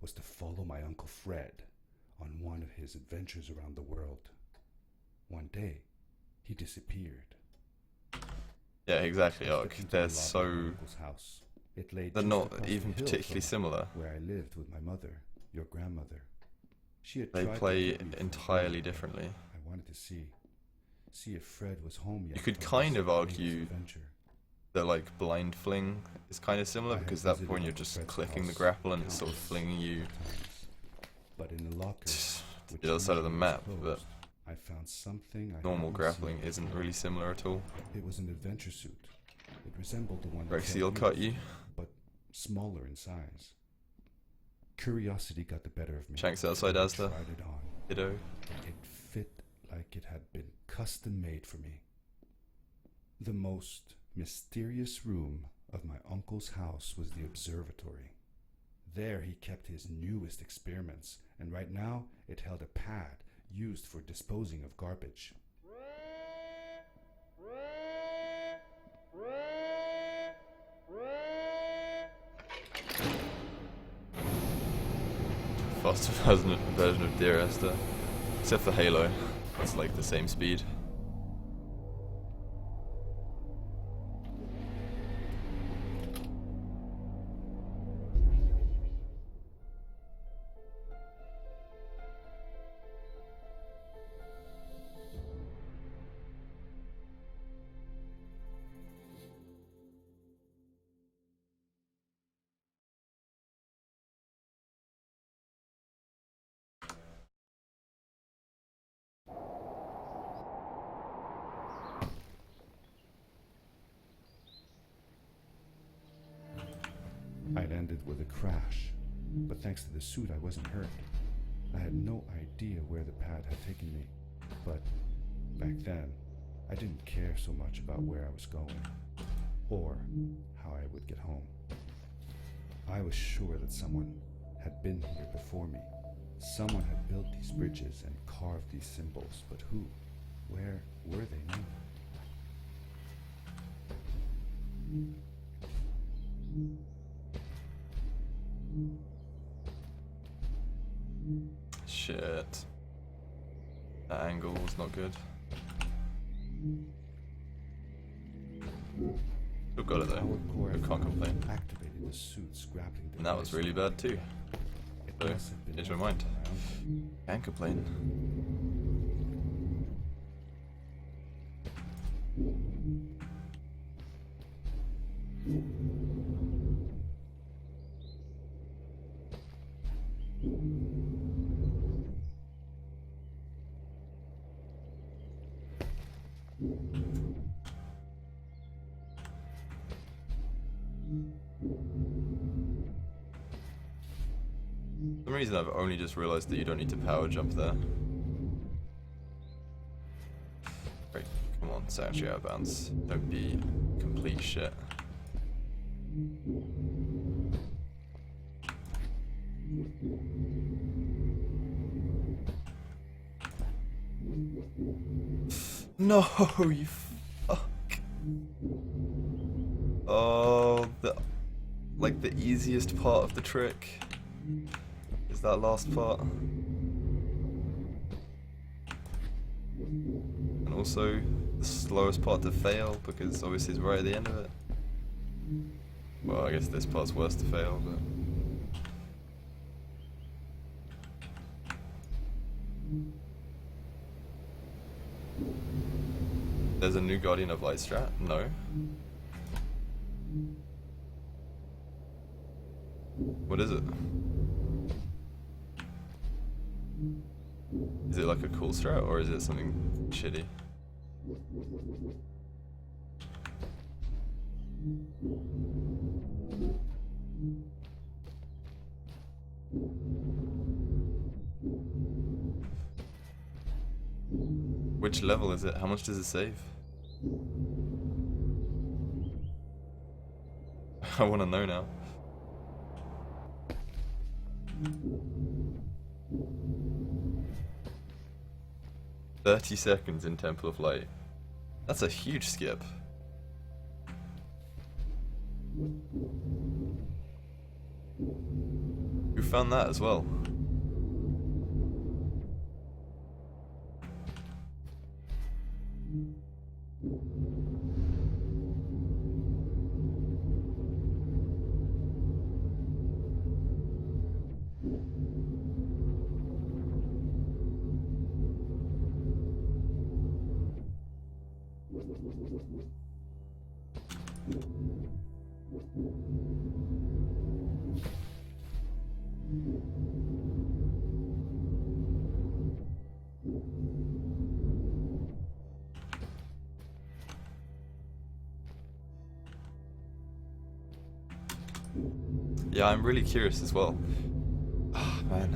was to follow my Uncle Fred on one of his adventures around the world. One day, he disappeared. Yeah, exactly. They're so... House. It lay They're just not across even the hill particularly from similar. where I lived with my mother, your grandmother. She had They tried to play get me for entirely a day. differently. I wanted to see if Fred was home yet. You could from kind this of latest argue adventure. that like blind fling is kind of similar, I had because at that visited point you're Uncle just Fred's clicking the house grapple and it's sort of countless flinging you times. But in the locker, to which the other side of the usually map, was but closed, I found something I normal hadn't grappling seen isn't before. really similar at all. It was an adventure suit. It resembled the one Right, Fred he'll cut used, you. but smaller in size. Curiosity got the better of me. Shanks outside I Asda. tried it on. Kiddo. It fit like it had been custom made for me. The most mysterious room of my uncle's house was the observatory. There he kept his newest experiments, and right now it held a pad used for disposing of garbage. Faster version of Dear Esther. Except for Halo. It's like the same speed. I'd ended with a crash, but thanks to the suit I wasn't hurt. I had no idea where the pad had taken me, but back then I didn't care so much about where I was going, or how I would get home. I was sure that someone had been here before me. Someone had built these bridges and carved these symbols, but who? Where were they now? Shit. That angle was not good. Still got it though. I can't complain. Activated the suit's grappling And that was device. really bad too. It So, must have been change my mind. around. Can't complain. For some reason I've only just realised that you don't need to power jump there. Great, come on, it's actually out of bounds. Don't be complete shit. No, you fuck. Oh, like the easiest part of the trick is that last part. And also the slowest part to fail, because obviously it's right at the end of it. Well, I guess this part's worse to fail, but... There's a new Guardian of Light strat? No. What is it? Is it like a cool strat, or is it something shitty? Which level is it? How much does it save? I want to know now. "30 seconds in Temple of Light." That's a huge skip. Who found that as well. Yeah, I'm really curious as well. Oh, man.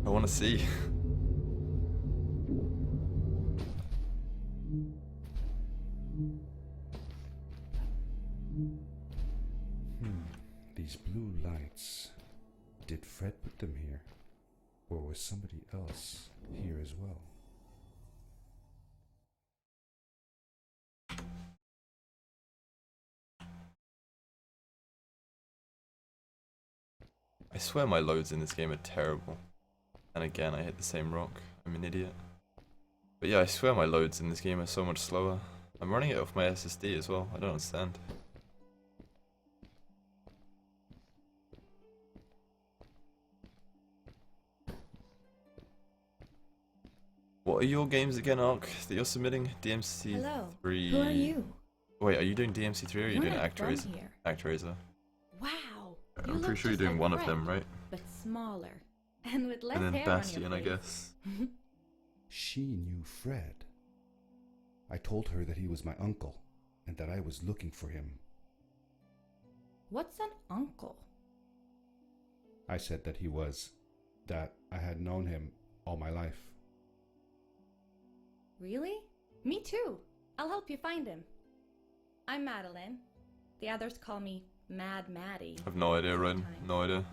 I want to see. These blue lights. Did Fred put them here? Or was somebody else here as well? I swear my loads in this game are terrible. And again, I hit the same rock. I'm an idiot. But yeah, I swear my loads in this game are so much slower. I'm running it off my SSD as well. I don't understand. What are your games again, Ark, that you're submitting? DMC3? Hello. Who are you? Wait, are you doing DMC3 or are you doing You're not from ActRaiser? here. ActRaiser. Wow. I'm pretty sure you're doing one of them, right? But smaller. And with less And then hair Bastion, on I your guess. face. She knew Fred. I told her that he was my uncle and that I was looking for him. What's an uncle? I said that he was, that I had known him all my life. Really? Me too. I'll help you find him. I'm Madeline. The others call me Mad Maddie. I've no idea, Red. sometimes. No idea.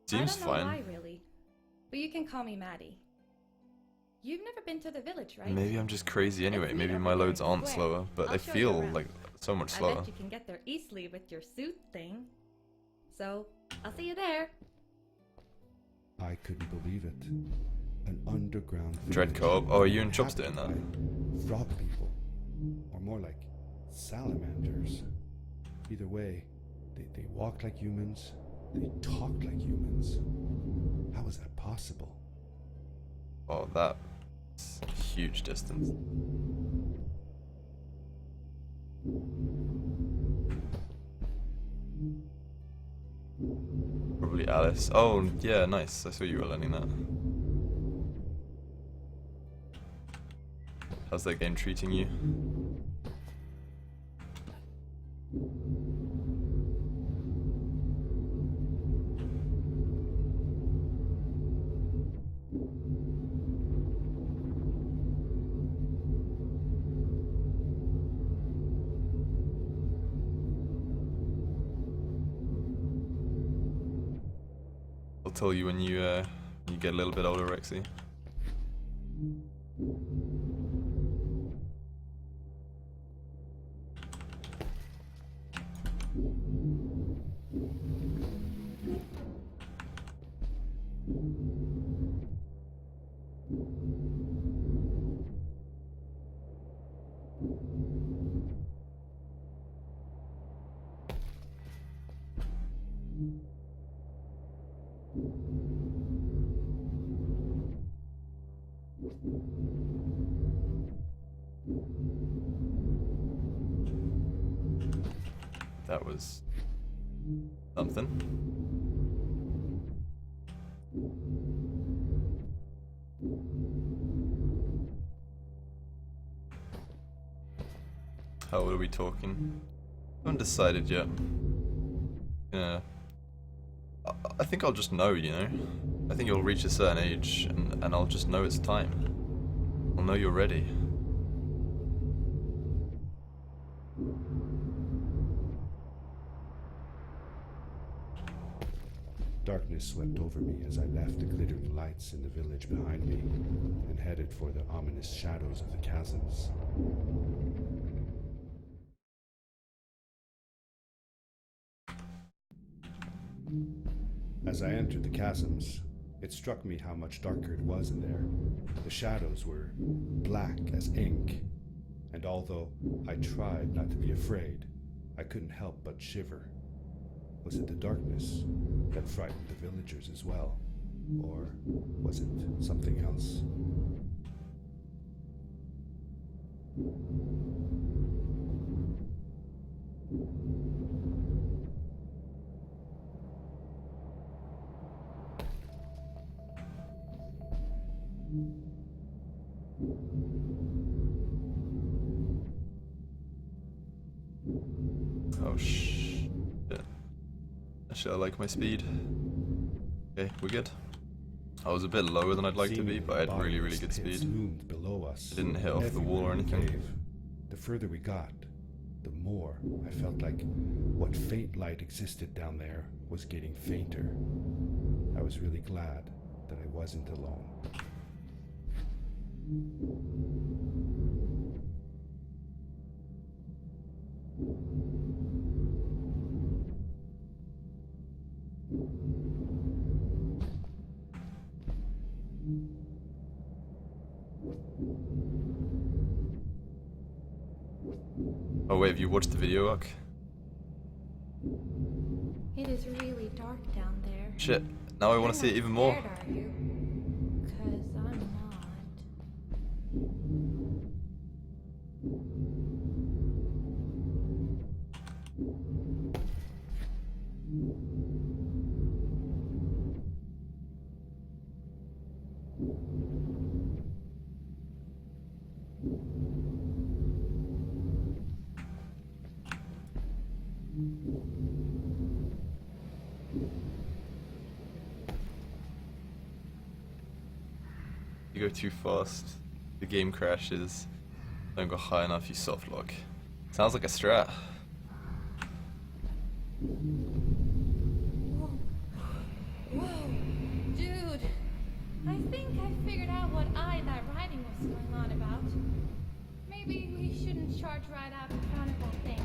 Seems I don't know fine. why, really. But you can call me Maddie. You've never been to the village, right? Maybe I'm just crazy anyway. It's Maybe neat my over there loads in the aren't square. slower, but I'll they show you feel around. like so much I slower. bet you can get there easily with your suit thing. So, I'll see you there. I couldn't believe it. An underground Dread village Co-op. Oh, are you and Chops doing inhabited that? by frog people. Or more like salamanders. Either way, they walked like humans. They talked like humans. How is that possible? Oh, that's a huge distance. Probably Alice. Oh, yeah, nice. I saw you were learning that. How's that game treating you? I'll tell you when you get a little bit older, Rexy. That was something. How old are we talking? Haven't decided yet. Yeah. I think I'll just know, you know? I think you'll reach a certain age and I'll just know it's time. I'll know you're ready. Darkness swept over me as I left the glittering lights in the village behind me and headed for the ominous shadows of the chasms. As I entered the chasms, it struck me how much darker it was in there. The shadows were black as ink, and although I tried not to be afraid, I couldn't help but shiver. Was it the darkness that frightened the villagers as well? Or was it something else? Oh shit. Actually, I like my speed. Okay, we're good. I was a bit lower than I'd like to be, but I had really, really good speed. Loomed below us. I didn't hit off the wall or anything. The further we got, the more I felt like what faint light existed down there was getting fainter. I was really glad that I wasn't alone. Oh wait, have you watched the video, Uck? It is really dark down there. Shit, now I want to see it even more. Scared, are you? 'Cause I'm not. You go too fast, the game crashes. Don't go high enough, you soft lock. Sounds like a strat. Whoa, dude! I think I figured out what that writing was going on about. Maybe we shouldn't charge right out in front of that thing.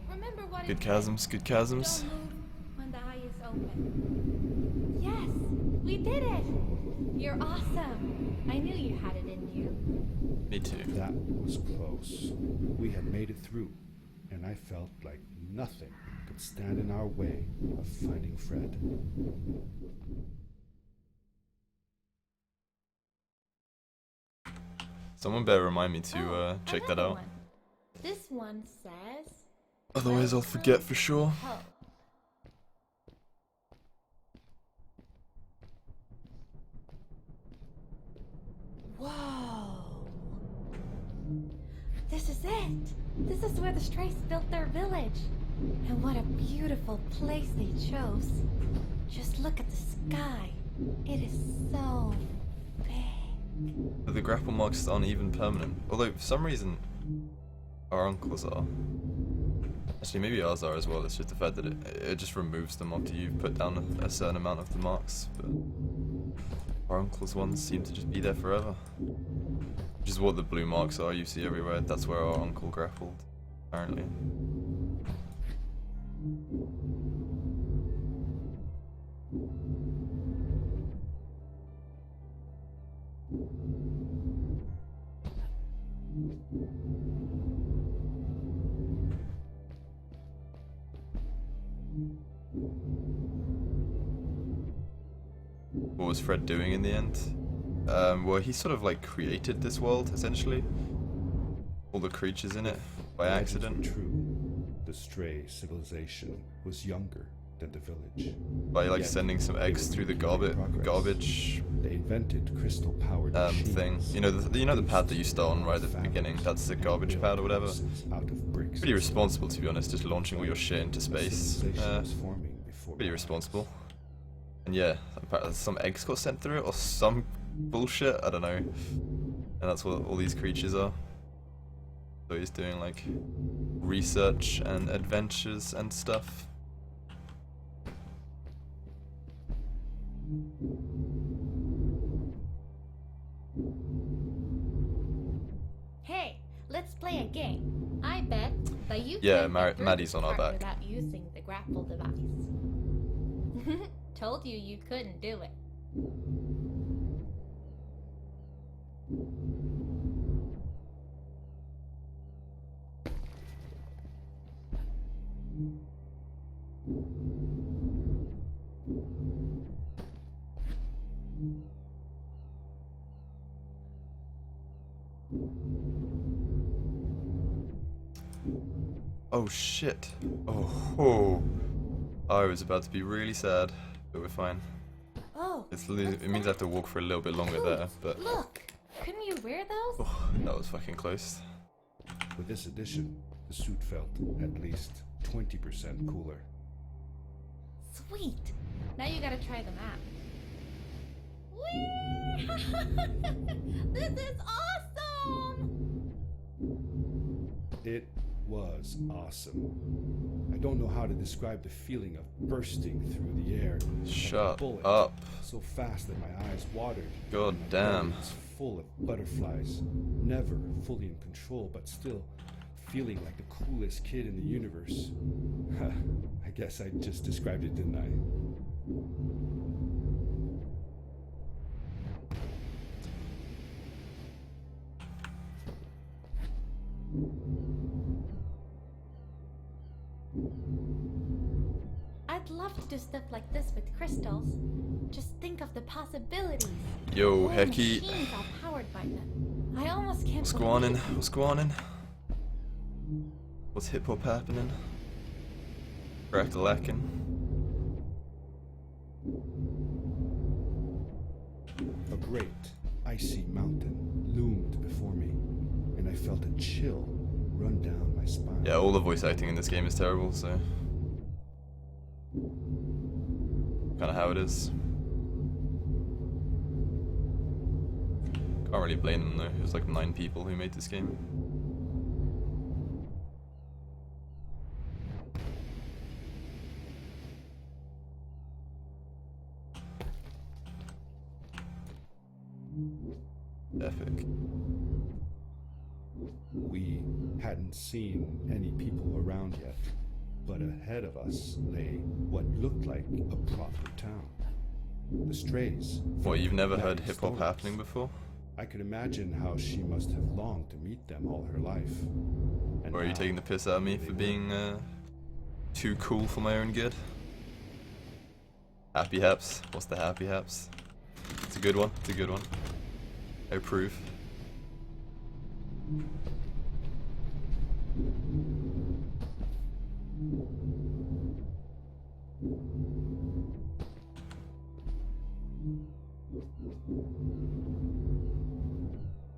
Remember what Good it chasms, good chasms. Don't move when the eye is open. Yes, we did it! You're awesome. I knew you had it in you. Me too. That was close. We had made it through, and I felt like nothing could stand in our way of finding Fred. Someone better remind me to check that another out. one. This one says... Otherwise I'll forget for sure. Hope. Whoa! This is it! This is where the Strays built their village. And what a beautiful place they chose. Just look at the sky. It is so big. But the grapple marks aren't even permanent. Although, for some reason, our uncles are. Actually, maybe ours are as well. It's just the fact that it just removes them after you put down a certain amount of the marks. But our uncles' ones seem to just be there forever. Which is what the blue marks are you see everywhere. That's where our uncle grappled, apparently. What was Fred doing in the end? Well, he sort of like created this world, essentially. All the creatures in it, by accident. True. The Stray civilization was younger than the village. By like Yet, sending some they eggs were through the making progress. garbage They invented crystal-powered thing. machines. You know the pad that you start on right at the Families beginning? That's the and garbage built pad or whatever. houses out of bricks Pretty and responsible, to be honest, just launching all your shit into stone. A space. civilization was forming before Pretty my eyes. responsible. And yeah, apparently some eggs got sent through it or some bullshit, I don't know. And that's what all these creatures are. So he's doing like research and adventures and stuff. Hey, let's play a game. I bet that you Yeah, can get through Maddie's this on our part back. without using the grapple device. Told you you couldn't do it. Oh shit. Oh. I was about to be really sad, but we're fine. Oh, It means I have to walk for a little bit longer there, but look! Couldn't you wear those? oh, that was fucking close. With this addition, the suit felt at least 20% cooler. Sweet! Now you gotta try them out. Whee! This is awesome! It was awesome. I don't know how to describe the feeling of bursting through the air. like a Shut bullet, up. So fast that my eyes watered. God My damn. body was full of butterflies. Never fully in control, but still feeling like the coolest kid in the universe. I guess I just described it, didn't I? I'd love to do stuff like this with crystals. Just think of the possibilities. Yo, Whole Hecky. machines all powered by them. I almost can't What's going on? believe it. What's going on? What's hip hop happening? Crack lacking. A great, icy mountain loomed before me, and I felt a chill run down my spine. Yeah, all the voice acting in this game is terrible, so kinda how it is. Can't really blame them though, it was like 9 people who made this game. Epic. We hadn't seen any people around yet, but ahead of us lay what looked like a proper town. The strays. What, you've never from heard Maddie's hip hop stories. happening before? I could imagine how she must have longed to meet them all her life. And Or are you now taking the piss out of me they for were. being too cool for my own good? Happy Haps? What's the Happy Haps? It's a good one, it's a good one. I approve.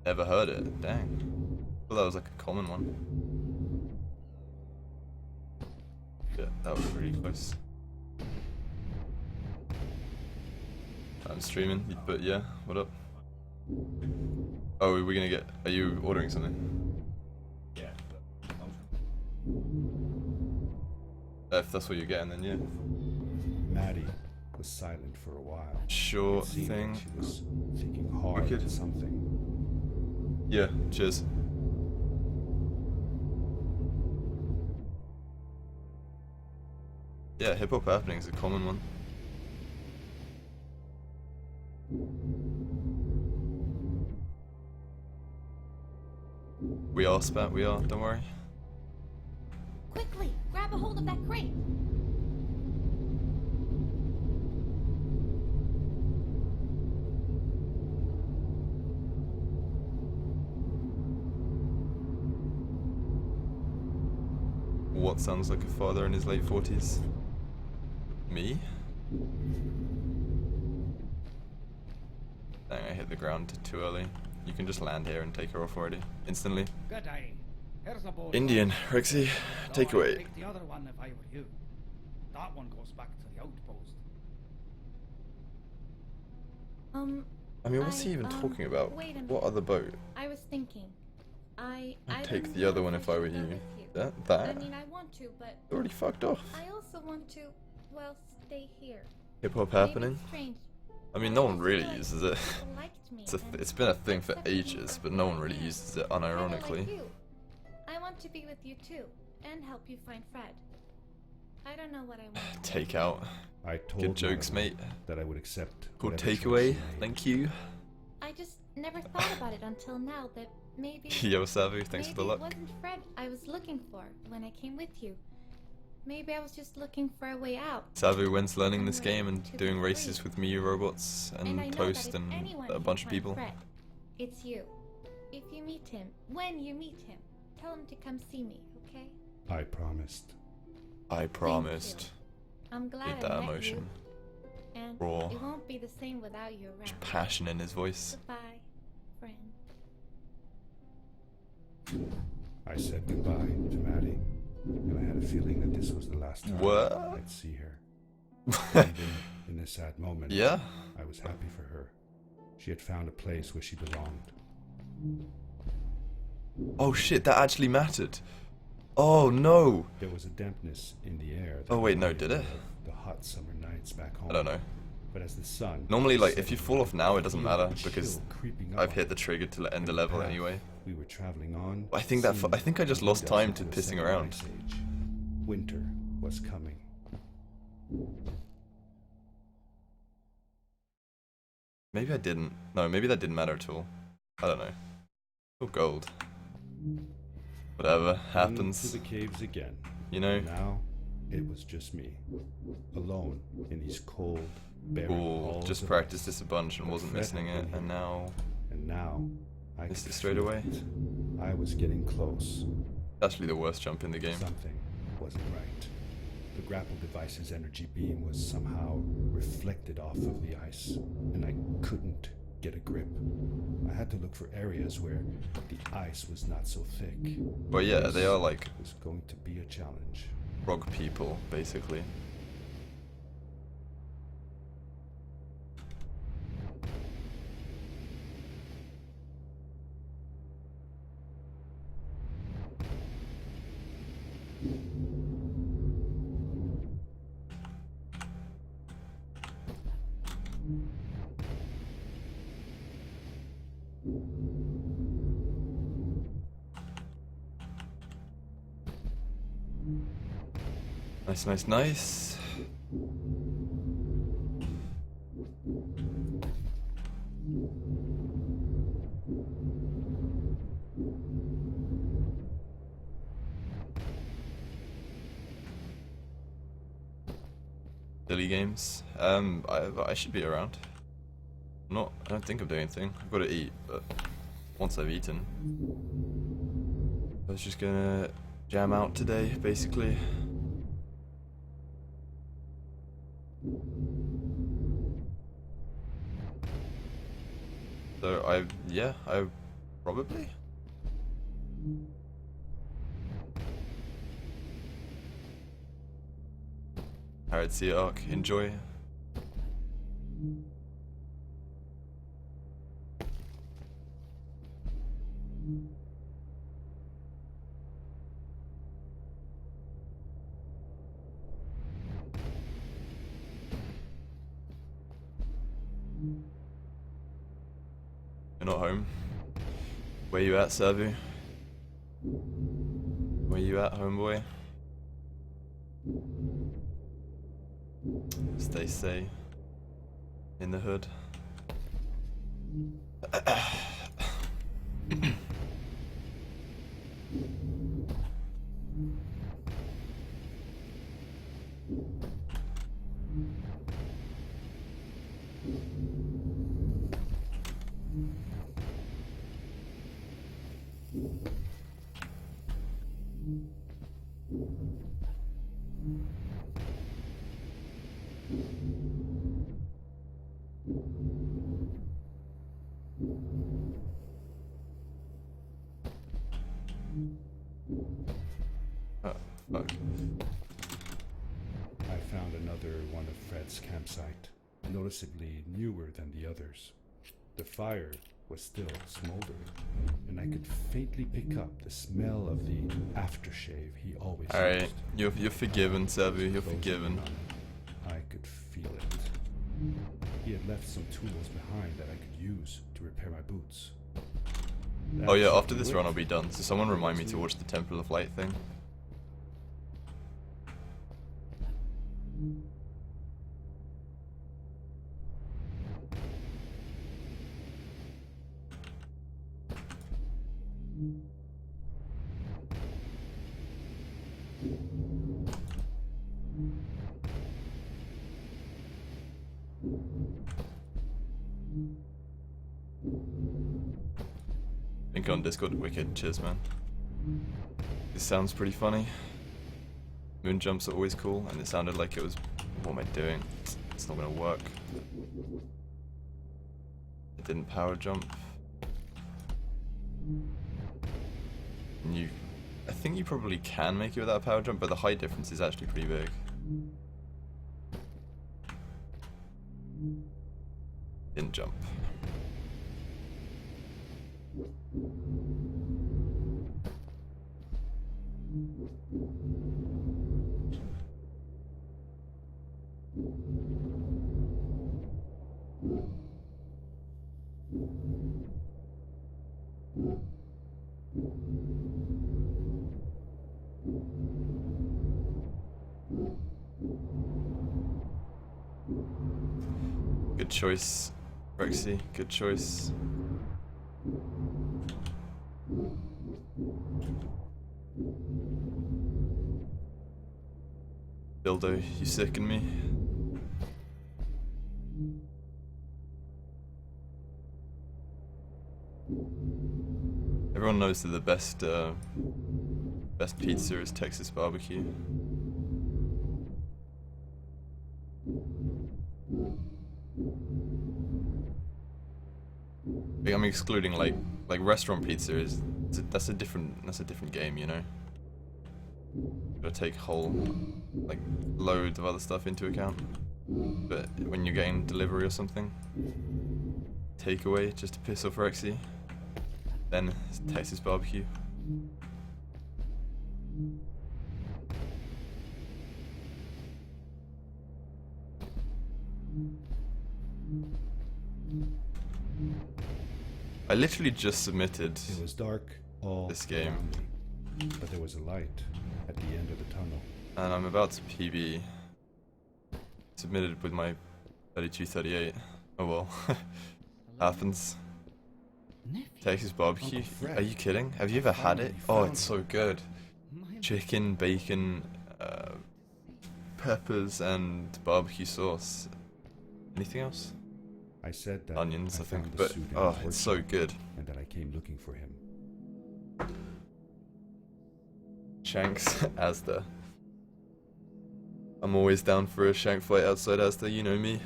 Never heard it, dang. Well, that was like a common one. Yeah, that was really close. I'm streaming, but yeah, what up? Oh, are we gonna get... Are you ordering something? Yeah. If that's what you're getting, then yeah. Maddie was silent for a while. Sure It seemed like thing. she was thinking hard Wicked. at something. Yeah, cheers. Yeah, hip hop happening is a common one. We are, Spat, we are, don't worry. Quickly, grab a hold of that crate. What sounds like a father in his late 40s? Me? Dang, I hit the ground too early. You can just land here and take her off already. Instantly. Good day. Here's a boat. Indian, Rexy, take Though I'd away. pick the other one if I were you. That one goes back to the outpost. I mean, what's he even talking about? wait a What minute. other boat? I was thinking. I I'd don't take the know other one I if I should were go you. with That? I mean, I want to, but Already fucked off. I also want to, well, stay here. Hip hop Maybe happening? it's strange. I mean, but no I one just really feel like uses it. people liked me and It's been a thing for accepted me ages, for but who no I one really am. uses it Kinda unironically. like you. I want to be with you too, and help you find Fred. I don't know what I want. Take out. I told Good jokes, Monica mate. that I would accept Good whatever choice takeaway. she made. Thank you. I just never thought about it until now that maybe... Yo, Savu, thanks for the maybe luck. it wasn't Fred I was looking for when I came with you. Maybe I was just looking for a way out. Savu, when's learning this Somewhere game and to doing be races free. with me, robots, And I and know Toast, that if and anyone a can bunch of find people? Fred, it's you. If you meet him, when you meet him, tell him to come see me, okay? I promised. I promised. I'm glad Need I that met emotion. you. And Raw. it won't be the same without you Much around. passion in his voice. Goodbye, friend. I said goodbye to Maddie, and I had a feeling that this was the last time What? I'd see her. And in this sad moment, Yeah? I was happy for her. She had found a place where she belonged. Oh shit, that actually mattered. Oh no! There was a dampness in the air. that Oh wait, no, reminded did it? me of the hot summer nights back home. I don't know. But as the sun Normally, like, set if you in, fall off now, it doesn't I matter, felt a because chill creeping up I've on hit the me. trigger to end the And level path anyway. we were traveling on. I think I just lost time to pissing around. Winter was coming. Maybe I didn't. No, maybe that didn't matter at all. I don't know. Oh, gold. Whatever, Into happens. the caves again. You know? Now it was just me, alone in these cold, barren Cool. halls Just of practiced ice. this a bunch and wasn't missing it, and now And now I missed could it straight feel away. it. I was getting close. Actually the worst jump in the game. Something wasn't right. The grapple device's energy beam was somehow reflected off of the ice, and I couldn't get a grip. I had to look for areas where the ice was not so thick. But yeah, they are like It was going to be a challenge. frog people, basically. Nice, nice, nice. Silly games. I should be around. I don't think I'm doing anything. I've got to eat, but once I've eaten, I was just gonna jam out today, basically. So I probably. Alright, see you, Ark. Enjoy. You're not home. Where you at, Savu? Where you at, homeboy? Stay safe in the hood. Oh, fuck. I found another one of Fred's campsite, noticeably newer than the others. The fire was still smoldering, and I could faintly pick up the smell of the aftershave he always Alright, used. you're forgiven, Savu, you're Closing forgiven. in on it, I could feel it. He had left some tools behind that I could use to repair my boots. Oh yeah, That's after this run I'll be it. done, so someone remind me to watch the Temple of Light thing. Link on Discord, wicked. Cheers, man. This sounds pretty funny. Moon jumps are always cool, and it sounded like it was. What am I doing? It's not gonna work. It didn't power jump. And I think you probably can make it without a power jump, but the height difference is actually pretty big. Didn't jump. Good choice, Rexy. Good choice. Dildo, you sicken me. Everyone knows that the best pizza is Texas barbecue. I'm excluding like restaurant pizza that's a different game, you know. Gotta take whole like loads of other stuff into account. But when you're getting delivery or something, takeaway just to piss off Rexy, then it's Texas barbecue. I literally just submitted It was dark all this game, around me, but there was a light at the end of the tunnel. and I'm about to PB. Submitted with my 3238. Oh well, happens. Texas barbecue? Uncle Fred. Are you kidding? Have you ever had it? Oh, it's so good. Chicken, bacon, peppers, and barbecue sauce. Anything else? I said that Onions, I found think. the But suit in oh, his it's so workshop good. and that I came looking for him. Shanks, Asda. I'm always down for a shank fight outside Asda, you know me.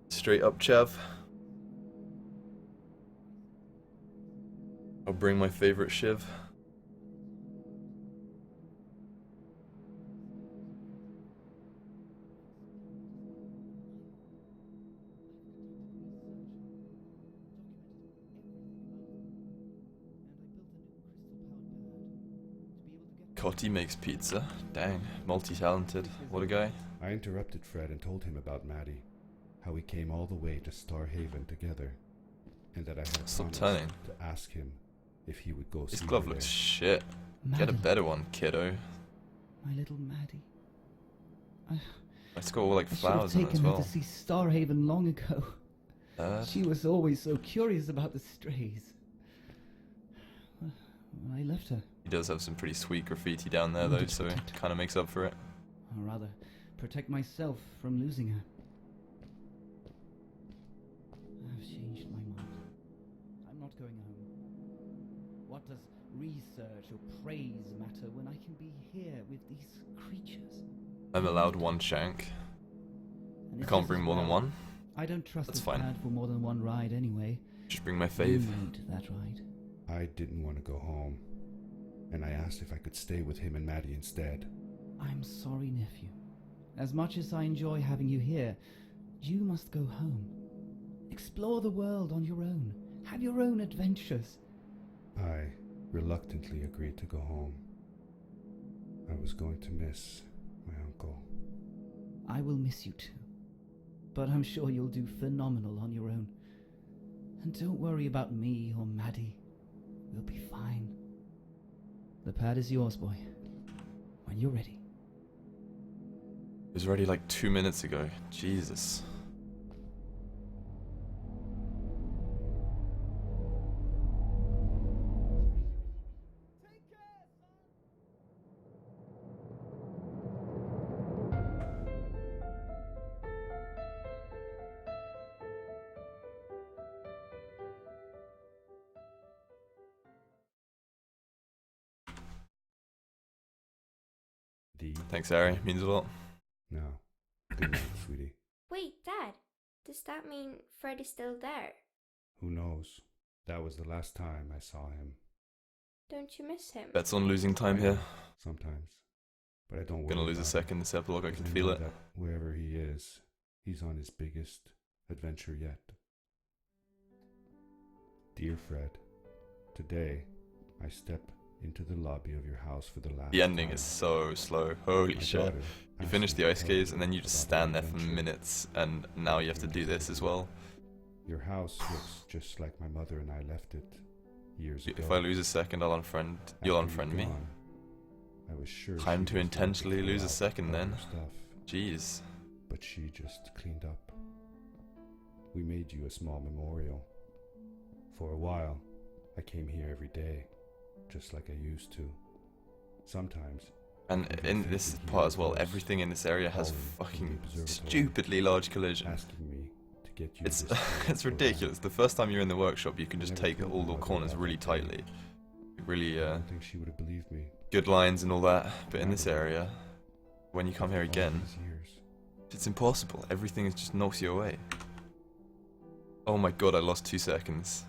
Straight up chav. I'll bring my favorite shiv. Cotty makes pizza. Dang, multi-talented. What a guy. I interrupted Fred and told him about Maddie, how we came all the way to Starhaven together, and that I had Stop promised turning. to ask him if he would go This see glove her looks there. shit. Get a Madeline, better one, kiddo. my little Maddie. It's got all like I should have flowers in it as taken her well. to see Starhaven long ago. Nerd. She was always so curious about the strays. Well, I left her, He does have some pretty sweet graffiti down there though, so it kind of makes up for it. or rather, protect myself from losing her. I've changed my mind. I'm not going home. What does research or praise matter when I can be here with these creatures? I'm allowed one shank. And I if can't this bring is more than well, one. I don't trust That's this fine. pad for more than one ride anyway. Just bring my You fave. made that ride. I didn't want to go home, and I asked if I could stay with him and Maddie instead. I'm sorry, nephew. As much as I enjoy having you here, you must go home. Explore the world on your own. Have your own adventures. I reluctantly agreed to go home. I was going to miss my uncle. I will miss you too. But I'm sure you'll do phenomenal on your own. And don't worry about me or Maddie. We'll be fine. The pad is yours, boy. When you're ready. It was ready like 2 minutes ago. Jesus. The. Thanks, Ari. Means a lot. No. Good night, sweetie. Wait, Dad. Does that mean Fred is still there? Who knows? That was the last time I saw him. Don't you miss him? Bets on losing time here. Sometimes. But I don't Gonna worry lose a about second this epilogue, I it, can 'cause feel know it. that wherever he is, he's on his biggest adventure yet. Dear Fred, today I step into the lobby of your house for the last The ending time. is so slow. Holy My shit. daughter You asked finish me the to ice tell caves you and then you just about stand our there for adventure. minutes, and now you have to do this as well. Your house looks just like my mother and I left it years ago. If I lose a second, I'll unfriend. You'll After unfriend you're me. gone, I was sure Time she to was going intentionally clear lose a out second all then. your stuff, Jeez. but she just cleaned up. We made you a small memorial. For a while, I came here every day, just like I used to. Sometimes, And in this part as well, everything in this area has fucking stupidly large collision. asking me to get you It's this it's for ridiculous. The first time you're in the workshop, you can just never take told all my the mother corners about really that. tightly. Really I don't think she would have believed me. good lines and all that. But in this area, when you come here All again, these years. it's impossible. Everything just knocks you away. Oh my god, I lost 2 seconds.